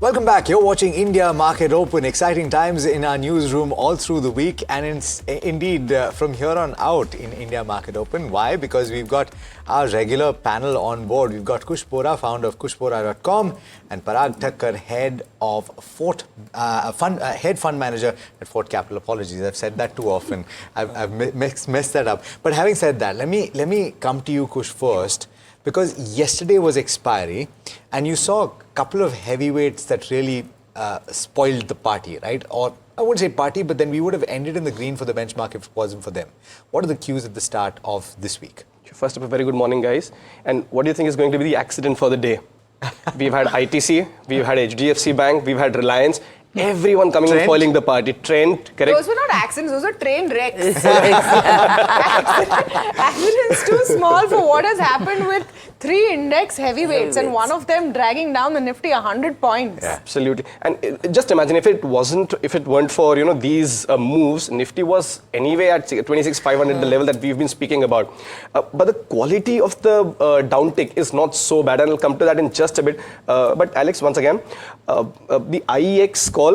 Welcome back. You're watching India Market Open. Exciting times in our newsroom all through the week, and it's indeed from here on out in India Market Open. Why? Because we've got our regular panel on board. We've got Kush Bora, founder of kushbora.com, and Parag Thakkar, head of head fund manager at Fort Capital. Apologies, I've said that too often. I've messed that up. But having said that, let me come to you, Kush, first. Because yesterday was expiry, and you saw a couple of heavyweights that really spoiled the party, right? Or I wouldn't say party, but then we would have ended in the green for the benchmark if it wasn't for them. What are the cues at the start of this week? First up, a very good morning, guys. And what do you think is going to be the accident for the day? We've had ITC, we've had HDFC Bank, we've had Reliance. Everyone coming and spoiling the party. Trent, correct? Those were not accidents, those were train wrecks. Accidents too small for what has happened with 3 index heavyweights and one of them dragging down the Nifty 100 points. Yeah, absolutely. And just imagine if it weren't for these moves, Nifty was anyway at 26,500, the level that we've been speaking about. But the quality of the downtick is not so bad, and I'll come to that in just a bit. But Alex, once again, the IEX call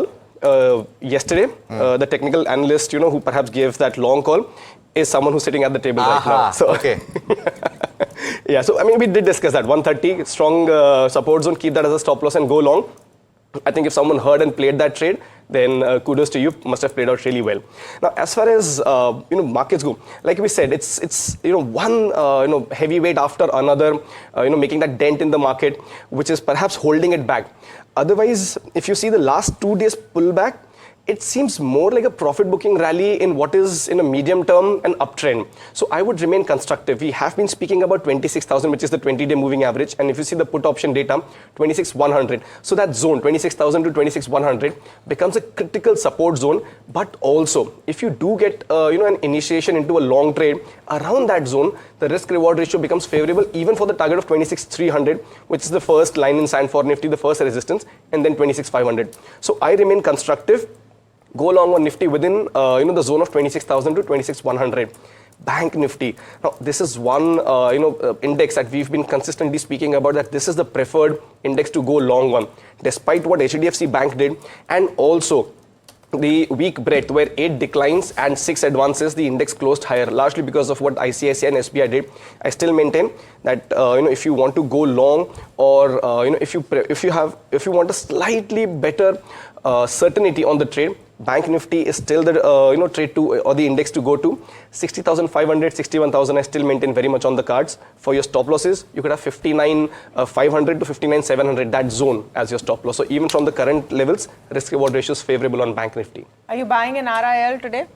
yesterday, the technical analyst, who perhaps gave that long call, is someone who's sitting at the table right now. So, okay. Yeah, so I mean, we did discuss that. 130, strong support zone, keep that as a stop loss and go long. I think if someone heard and played that trade, then kudos to you, must have played out really well. Now, as far as markets go, like we said, it's one heavyweight after another, making that dent in the market, which is perhaps holding it back. Otherwise, if you see the last 2 days pullback, it seems more like a profit booking rally in what is in a medium term an uptrend. So I would remain constructive. We have been speaking about 26,000, which is the 20-day moving average. And if you see the put option data, 26,100. So that zone, 26,000 to 26,100, becomes a critical support zone. But also, if you do get an initiation into a long trade around that zone, the risk-reward ratio becomes favorable even for the target of 26,300, which is the first line in sand for Nifty, the first resistance, and then 26,500. So I remain constructive. Go long on Nifty within the zone of 26,000 to 26,100. Bank Nifty. Now, this is one index that we've been consistently speaking about, that this is the preferred index to go long on, despite what HDFC Bank did, and also the week breadth where 8 declines and 6 advances, the index closed higher, largely because of what ICICI and SBI did. I still maintain that if you want to go long, or if you want a slightly better certainty on the trade, Bank Nifty is still the trade to, or the index to go to. 60,500, 61,000 I still maintain very much on the cards. For your stop losses, you could have 59,500 to 59,700, that zone as your stop loss. So even from the current levels, risk reward ratio is favorable on Bank Nifty. Are you buying an RIL today?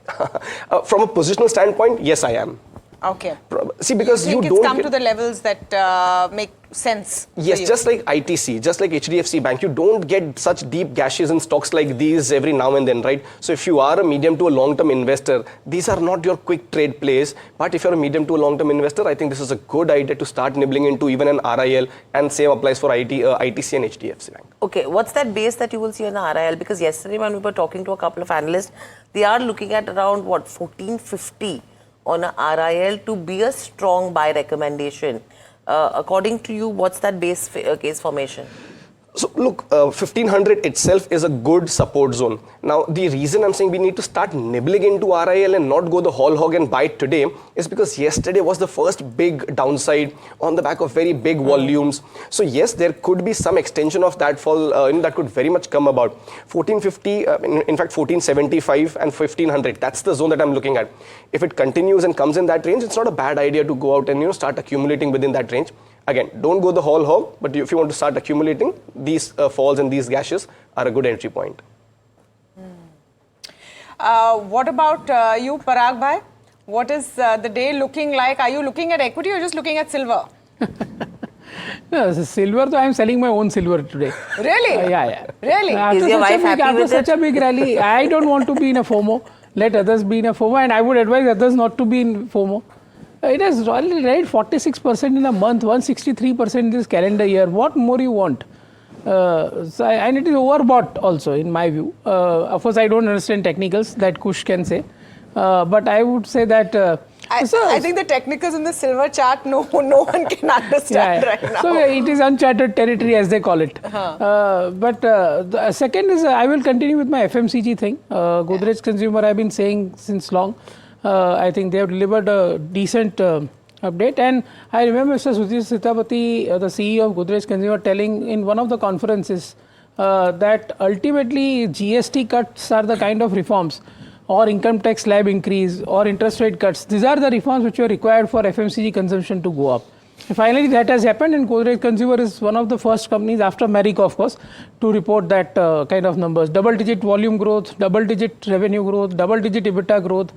From a positional standpoint, yes, I am. Okay. See, because you think it's come to the levels that make sense. Yes, just like ITC, just like HDFC Bank, you don't get such deep gashes in stocks like these every now and then, right? So if you are a medium to a long-term investor, these are not your quick trade plays. But if you're a medium to a long-term investor, I think this is a good idea to start nibbling into even an RIL, and same applies for ITC and HDFC Bank. Okay, what's that base that you will see on the RIL? Because yesterday when we were talking to a couple of analysts, they are looking at around, 1450 on a RIL to be a strong buy recommendation. According to you, what's that base case formation? So look, 1500 itself is a good support zone. Now, the reason I'm saying we need to start nibbling into RIL and not go the whole hog and buy it today is because yesterday was the first big downside on the back of very big volumes. So yes, there could be some extension of that fall that could very much come about. 1450, in fact 1475 and 1500, that's the zone that I'm looking at. If it continues and comes in that range, it's not a bad idea to go out and start accumulating within that range. Again, don't go the whole hog, but if you want to start accumulating, these falls and these gashes are a good entry point. What about you, Parag bhai? What is the day looking like? Are you looking at equity or just looking at silver? No, silver, so I am selling my own silver today. Really? Yeah. Really? Is your wife happy with such a big rally, I don't want to be in a FOMO. Let others be in a FOMO, and I would advise others not to be in FOMO. It has already right 46% in a month, 163% this calendar year. What more you want? And it is overbought also, in my view. Of course, I don't understand technicals that Kush can say. But I would say that I think the technicals in the silver chart, no one can understand right now. So it is uncharted territory, as they call it. But the second is, I will continue with my FMCG thing. Godrej Consumer, I've been saying since long. I think they have delivered a decent update. And I remember Mr. Sudhir Sitapati, the CEO of Godrej Consumer, telling in one of the conferences that ultimately GST cuts are the kind of reforms, or income tax slab increase, or interest rate cuts. These are the reforms which were required for FMCG consumption to go up. Finally, that has happened, and Godrej Consumer is one of the first companies, after Marico, of course, to report that kind of numbers. Double-digit volume growth, double-digit revenue growth, double-digit EBITDA growth,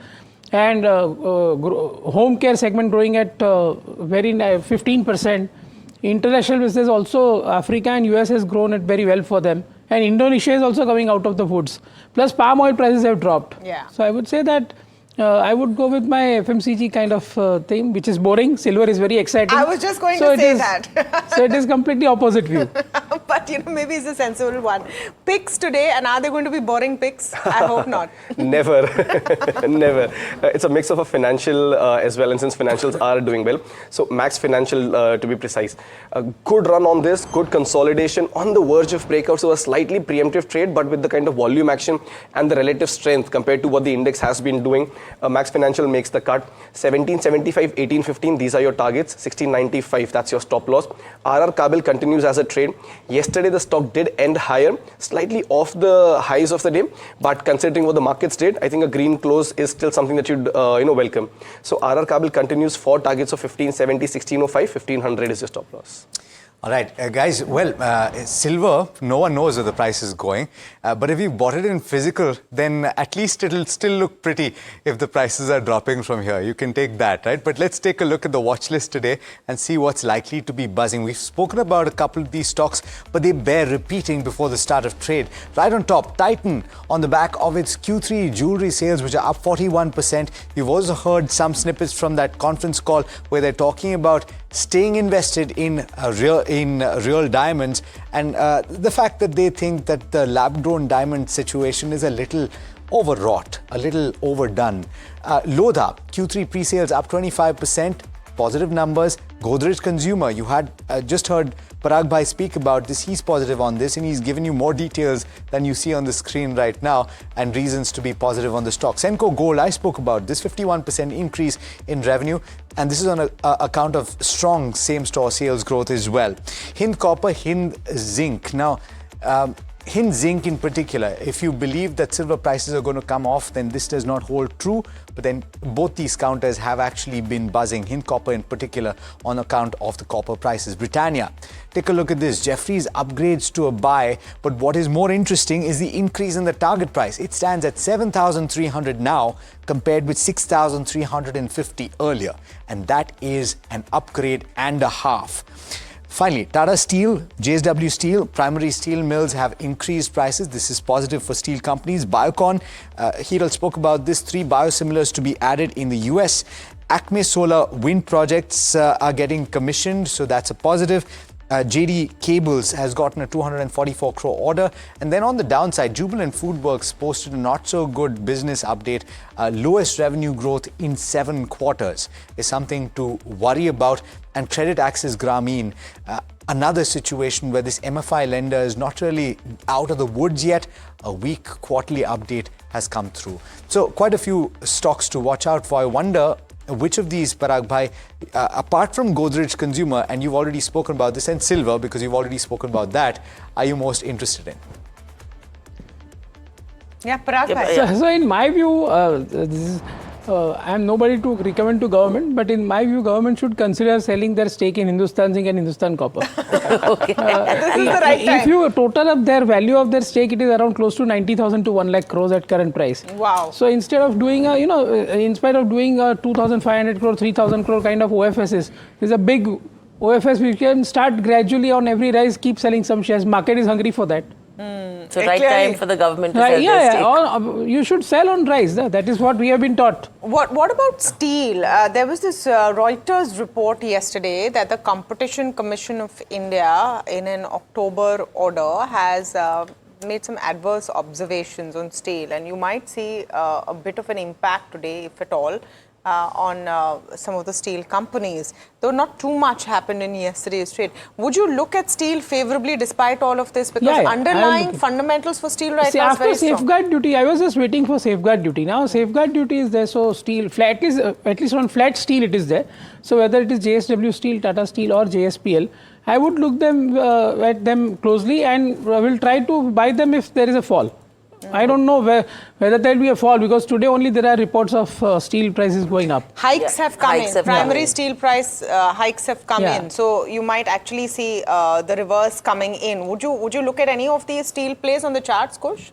and home care segment growing at very 15%. International business also, Africa and US has grown it very well for them. And Indonesia is also coming out of the woods. Plus, palm oil prices have dropped. Yeah. So I would say that I would go with my FMCG kind of thing, which is boring. Silver is very exciting. I was just going to say that. So it is completely opposite view. But maybe it's a sensible one. Picks today, and are they going to be boring picks? I hope not. Never. Never. It's a mix of a financial as well, and since financials are doing well. So Max Financial, to be precise. A good run on this, good consolidation, on the verge of breakout. So a slightly preemptive trade, but with the kind of volume action and the relative strength compared to what the index has been doing. Max Financial makes the cut. 1775, 1815, these are your targets. 1695, that's your stop loss. RR Kabil continues as a trade. Yesterday the stock did end higher, slightly off the highs of the day, but considering what the markets did, I think a green close is still something that you'd welcome. So RR Kabil continues for targets of 1570, 1605, 1500 is your stop loss. All right, guys, well, silver, no one knows where the price is going. But if you bought it in physical, then at least it'll still look pretty if the prices are dropping from here. You can take that, right? But let's take a look at the watch list today and see what's likely to be buzzing. We've spoken about a couple of these stocks, but they bear repeating before the start of trade. Right on top, Titan, on the back of its Q3 jewelry sales, which are up 41%. You've also heard some snippets from that conference call where they're talking about staying invested in real diamonds, and the fact that they think that the lab-grown diamond situation is a little overwrought, a little overdone. Lodha, Q3 pre-sales up 25%, positive numbers. Godrej Consumer, you had just heard Parag Bhai speak about this. He's positive on this, and he's given you more details than you see on the screen right now and reasons to be positive on the stock. Senco Gold, I spoke about this, 51% increase in revenue, and this is on account of strong same-store sales growth as well. Hind Copper, Hind Zinc. Now, Hind Zinc in particular, if you believe that silver prices are going to come off, then this does not hold true. But then both these counters have actually been buzzing, Hind Copper in particular, on account of the copper prices. Britannia, take a look at this. Jefferies upgrades to a buy, but what is more interesting is the increase in the target price. It stands at 7,300 now, compared with 6,350 earlier. And that is an upgrade and a half. Finally, Tata Steel, JSW Steel, primary steel mills have increased prices. This is positive for steel companies. Biocon, Hiral spoke about this, 3 biosimilars to be added in the US. Acme Solar wind projects are getting commissioned, so that's a positive. JD Cables has gotten a 244 crore order. And then on the downside, Jubilant FoodWorks posted a not so good business update. Lowest revenue growth in 7 quarters is something to worry about. And Credit Access Grameen, another situation where this MFI lender is not really out of the woods yet. A weak quarterly update has come through. So quite a few stocks to watch out for. I wonder which of these, Parag Bhai, apart from Godrej Consumer, and you've already spoken about this, and silver, because you've already spoken about that, are you most interested in? Yeah, Parag Bhai. So in my view, I am nobody to recommend to government, but in my view, government should consider selling their stake in Hindustan Zinc and Hindustan Copper. Okay. This is the right time. If you total up their value of their stake, it is around close to 90,000 to 1 lakh crores at current price. Wow. So instead of doing in spite of doing a 2,500 crore, 3,000 crore kind of OFSs, there's a big OFS which can start gradually on every rise, keep selling some shares. Market is hungry for that. So right time for the government to sell their stake. You should sell on rise. That is what we have been taught. What about steel? There was this Reuters report yesterday that the Competition Commission of India, in an October order, has made some adverse observations on steel, and you might see a bit of an impact today, if at all, on some of the steel companies, though not too much happened in yesterday's trade. Would you look at steel favorably despite all of this? Because underlying fundamentals for steel right now is very strong. After safeguard duty, I was just waiting for safeguard duty. Now safeguard duty is there, so steel, at least on flat steel it is there. So whether it is JSW Steel, Tata Steel or JSPL, I would look at them closely and will try to buy them if there is a fall. I don't know whether there will be a fall, because today only there are reports of steel prices going up. Hikes have come in. Primary steel price hikes have come in. So you might actually see the reverse coming in. Would you look at any of these steel plays on the charts, Kush?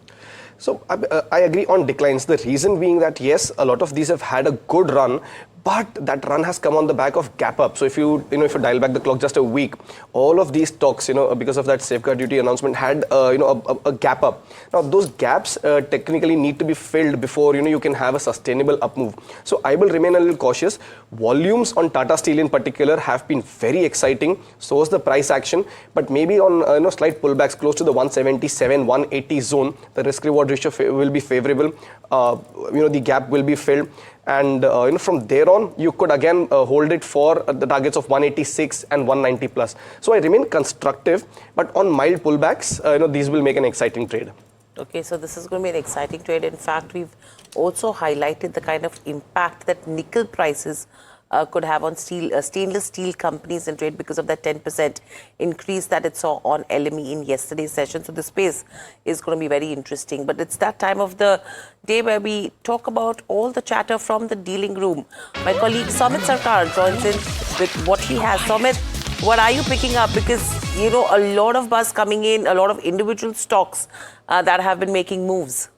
So I agree on declines. The reason being that yes, a lot of these have had a good run, but that run has come on the back of gap up. So if you dial back the clock just a week, all of these stocks, because of that safeguard duty announcement, had a gap up. Now those gaps technically need to be filled before you can have a sustainable up move. So I will remain a little cautious. Volumes on Tata Steel in particular have been very exciting. So is the price action, but maybe on slight pullbacks close to the 177, 180 zone, the risk reward ratio will be favorable. The gap will be filled. And from there on, you could again hold it for the targets of 186 and 190 plus. So I remain constructive, but on mild pullbacks, these will make an exciting trade. Okay, so this is going to be an exciting trade. In fact, we've also highlighted the kind of impact that nickel prices could have on stainless steel companies in trade because of that 10% increase that it saw on LME in yesterday's session. So the space is going to be very interesting. But it's that time of the day where we talk about all the chatter from the dealing room. My colleague Samit Sarkar joins in with what he has. Samit, what are you picking up? Because, a lot of buzz coming in, a lot of individual stocks that have been making moves.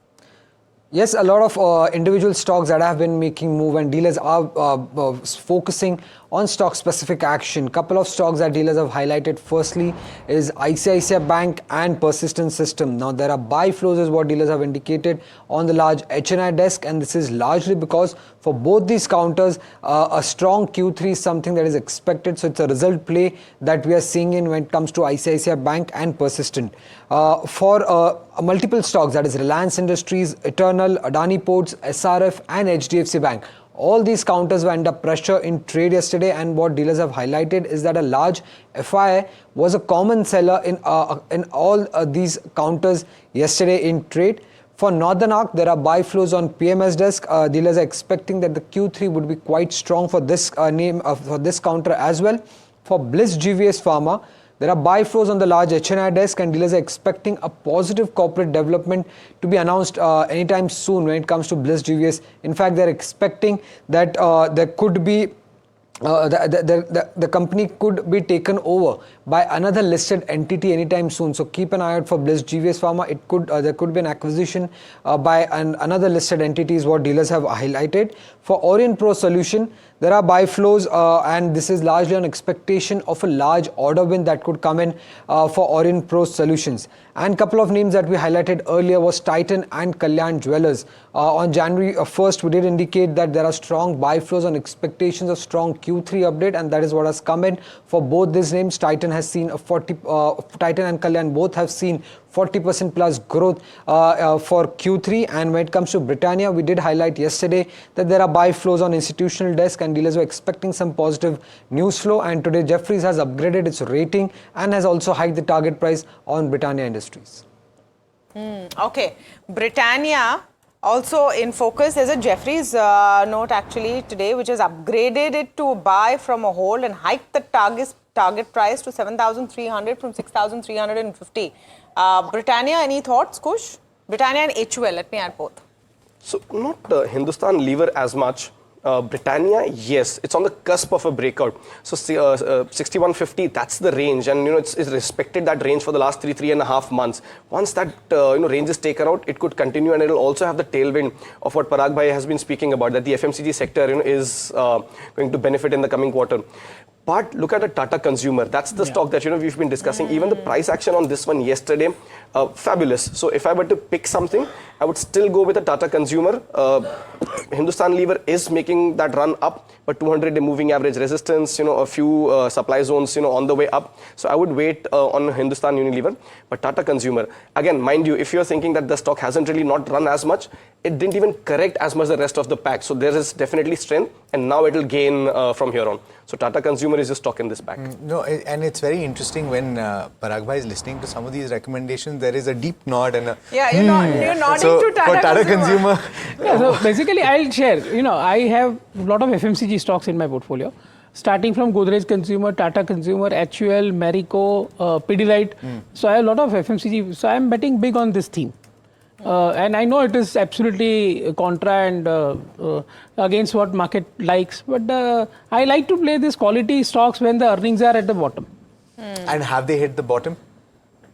Yes, a lot of individual stocks that have been making move, and dealers are focusing on stock-specific action. Couple of stocks that dealers have highlighted. Firstly is ICICI Bank and Persistent System. Now there are buy flows is what dealers have indicated on the large HNI desk, and this is largely because for both these counters, a strong Q3 is something that is expected. So it's a result play that we are seeing in when it comes to ICICI Bank and Persistent. For multiple stocks, that is Reliance Industries, Eternal, Adani Ports, SRF and HDFC Bank. All these counters were under pressure in trade yesterday, and what dealers have highlighted is that a large FII was a common seller in all these counters yesterday in trade. For Northern Arc, there are buy flows on PMS desk. Dealers are expecting that the Q3 would be quite strong for this for this counter as well. For Bliss GVS Pharma, there are buy flows on the large HNI desk, and dealers are expecting a positive corporate development to be announced anytime soon when it comes to Bliss GVS. In fact, they're expecting that there could be the company could be taken over by another listed entity anytime soon. So keep an eye out for Bliss GVS Pharma. There could be an acquisition by another listed entity is what dealers have highlighted. For Orient Pro Solution, there are buy flows, and this is largely on expectation of a large order win that could come in for Orient Pro Solutions. And a couple of names that we highlighted earlier was Titan and Kalyan Jewellers. On January 1st, we did indicate that there are strong buy flows on expectations of strong Q3 update, and that is what has come in for both these names. Titan has seen Titan and Kalyan both have seen 40% plus growth for Q3. And when it comes to Britannia, we did highlight yesterday that there are buy flows on institutional desk, and dealers were expecting some positive news flow. And today Jefferies has upgraded its rating and has also hiked the target price on Britannia Industries. Okay, Britannia also in focus. There's a Jefferies note actually today which has upgraded it to a buy from a hold and hiked the target price to 7,300 from 6,350. Britannia, any thoughts, Kush? Britannia and HUL, let me add both. So not Hindustan Lever as much. Britannia, yes, it's on the cusp of a breakout. So 6150, that's the range, and it's respected that range for the last three and a half months. Once that range is taken out, it could continue, and it'll also have the tailwind of what Parag Bhai has been speaking about, that the FMCG sector is going to benefit in the coming quarter. But look at the Tata Consumer. That's the stock that we've been discussing. Even the price action on this one yesterday, fabulous. So if I were to pick something, I would still go with a Tata Consumer. Hindustan Lever is making that run up, but 200-day moving average resistance, a few supply zones, on the way up. So I would wait on Hindustan Unilever. But Tata Consumer, again, mind you, if you're thinking that the stock hasn't really not run as much, it didn't even correct as much the rest of the pack. So there is definitely strength, and now it will gain from here on. So Tata Consumer is a stock in this pack. No, and it's very interesting when Parag Bhai is listening to some of these recommendations. There is a deep nod and a you're nodding so to Tata for Tata Consumer. Yeah, so basically, I'll share. I have a lot of FMCG stocks in my portfolio, starting from Godrej Consumer, Tata Consumer, HUL, Marico, Pidilite. So I have a lot of FMCG. So I'm betting big on this theme. And I know it is absolutely contra and against what market likes, but I like to play these quality stocks when the earnings are at the bottom. And have they hit the bottom?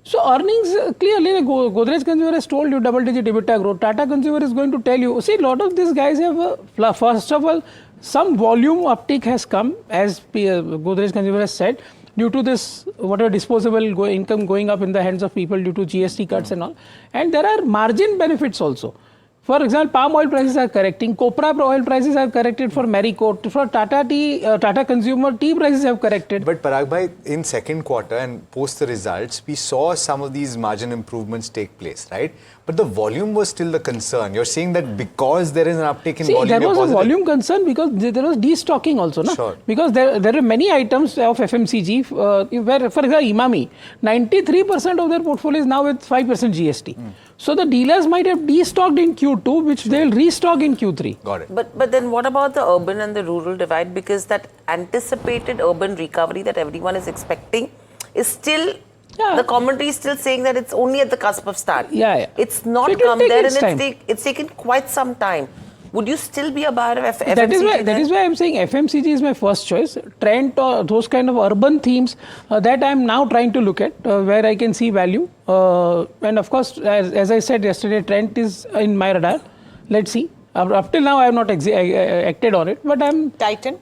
So earnings, clearly, Godrej Consumer has told you double-digit EBITDA growth. Tata Consumer is going to tell you. See, a lot of these guys have, first of all, some volume uptick has come, as Godrej Consumer has said, due to this, whatever disposable income going up in the hands of people due to GST cuts and all. And there are margin benefits also. For example, palm oil prices are correcting, copra oil prices are corrected for Marico, for Tata Consumer, tea prices have corrected. But Parag Bhai, in second quarter and post the results, we saw some of these margin improvements take place, right? But the volume was still the concern. You're saying that because there is an uptick in volume, there was a volume concern because there was destocking also, no? Sure. Because there are many items of FMCG where, for example, Imami, 93% of their portfolio is now with 5% GST. So the dealers might have destocked in Q2, which they'll restock in Q3. Got it. But then what about the urban and the rural divide? Because that anticipated urban recovery that everyone is expecting is still, the commentary is still saying that it's only at the cusp of start. It's not so come there and it's taken quite some time. Would you still be a buyer of FMCG? That is why I'm saying FMCG is my first choice. Trend or those kind of urban themes that I'm now trying to look at where I can see value. And of course, as I said yesterday, Trent is in my radar. Let's see. Up till now, I have not acted on it, but I'm... Titan?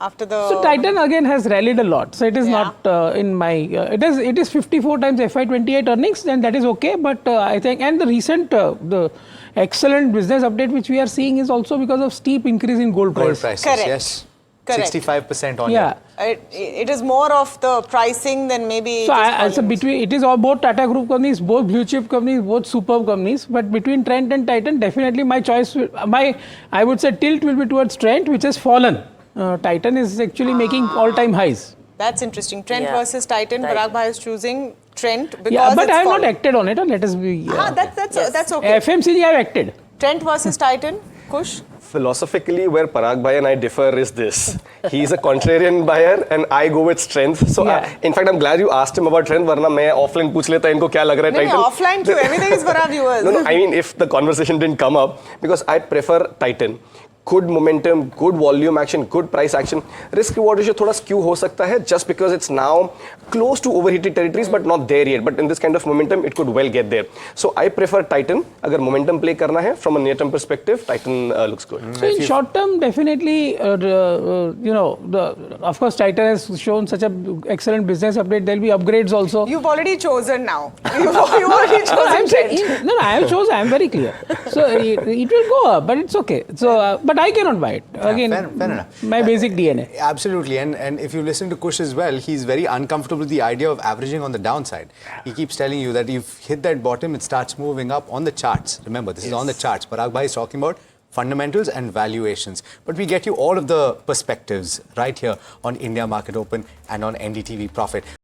After the... So Titan again has rallied a lot. So it is not in my... it is 54 times FY28 earnings, and that is okay. But I think, and the recent... the excellent business update which we are seeing is also because of steep increase in gold price. Gold prices, Correct. yes. Correct. 65% on Yeah. It is more of the pricing than maybe... So between, it is all both Tata Group companies, both blue chip companies, both superb companies. But between Trent and Titan, definitely my choice, I would say tilt will be towards Trent, which has fallen. Titan is actually making all-time highs. That's interesting. Trent versus Titan. Parag Bhai is choosing Trent because but I have fallen. not acted on it. Let us be... That's okay. FMCG I have acted. Trent versus Titan. Kush? Philosophically, where Parag Bhai and I differ is this. He's a contrarian buyer and I go with strength. So, in fact, I'm glad you asked him about trend. Varna main offline पूछ लेता इनको क्या लग रहा है Titan. No, offline क्यों? Everything is for our viewers. No, I mean, if the conversation didn't come up, because I prefer Titan. Good momentum, good volume action, good price action. Risk reward ratio thoda skew ho sakta hai just because it's now close to overheated territories but not there yet. But in this kind of momentum, it could well get there. So I prefer Titan. Agar momentum play karna hai from a near-term perspective, Titan looks good. So in short term, definitely, of course, Titan has shown such an excellent business update. There'll be upgrades also. You've already chosen now. You've already chosen Trent. No, I have chosen. I'm very clear. So it will go up, but it's okay. So, but I cannot buy it. Again, fair enough. My basic DNA. Absolutely. And if you listen to Kush as well, he's very uncomfortable with the idea of averaging on the downside. He keeps telling you that you've hit that bottom, it starts moving up on the charts. Remember, this is on the charts. Parag Bhai is talking about fundamentals and valuations. But we get you all of the perspectives right here on India Market Open and on NDTV Profit.